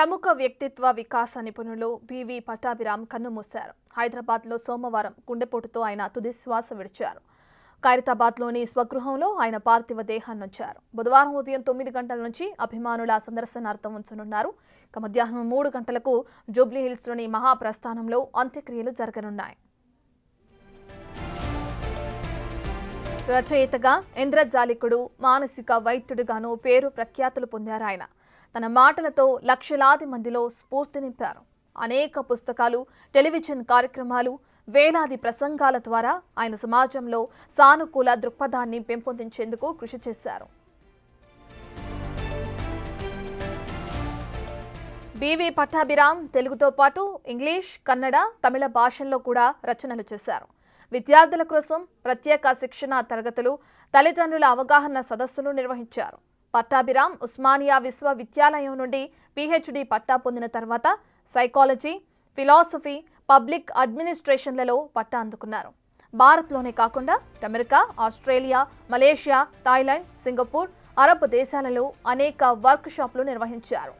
ప్రముఖ వ్యక్తిత్వ వికాస నిపుణులు బివి పట్టాభిరామ్ కన్నుమూశారు. హైదరాబాద్లో సోమవారం గుండెపోటుతో ఆయన తుది శ్వాస విడిచారు. ఖైరతాబాద్లోని స్వగృహంలో ఆయన పార్థివ దేహాన్నుంచారు. బుధవారం ఉదయం 9 గంటల నుంచి అభిమానుల సందర్శనార్థం ఉంచనున్నారు. మధ్యాహ్నం 3 గంటలకు జూబ్లీహిల్స్లోని మహాప్రస్థానంలో అంత్యక్రియలు జరగనున్నాయి. రచయితగా, ఇంద్రజాలికుడు, మానసిక వైద్యుడిగాను పేరు ప్రఖ్యాతులు పొందారు ఆయన. తన మాటలతో లక్షలాది మందిలో స్ఫూర్తి నింపారు. అనేక పుస్తకాలు, టెలివిజన్ కార్యక్రమాలు, వేలాది ప్రసంగాల ద్వారా ఆయన సమాజంలో సానుకూల దృక్పథాన్ని పెంపొందించేందుకు కృషి చేశారు. బివి పట్టాభిరామ్ తెలుగుతో పాటు ఇంగ్లీష్, కన్నడ, తమిళ భాషల్లో కూడా రచనలు చేశారు. విద్యార్థుల కోసం ప్రత్యేక శిక్షణ తరగతులు, తల్లిదండ్రుల అవగాహన సదస్సులు నిర్వహించారు. పట్టాభిరామ్ ఉస్మానియా విశ్వవిద్యాలయం నుండి పిహెచ్డి పట్టా పొందిన తర్వాత సైకాలజీ, ఫిలాసఫీ, పబ్లిక్ అడ్మినిస్ట్రేషన్లలో పట్టా అందుకున్నారు. భారత్లోనే కాకుండా America, Australia, Malaysia, Thailand, Singapore, Arab దేశాలలో అనేక వర్క్ షాపులు నిర్వహించారు.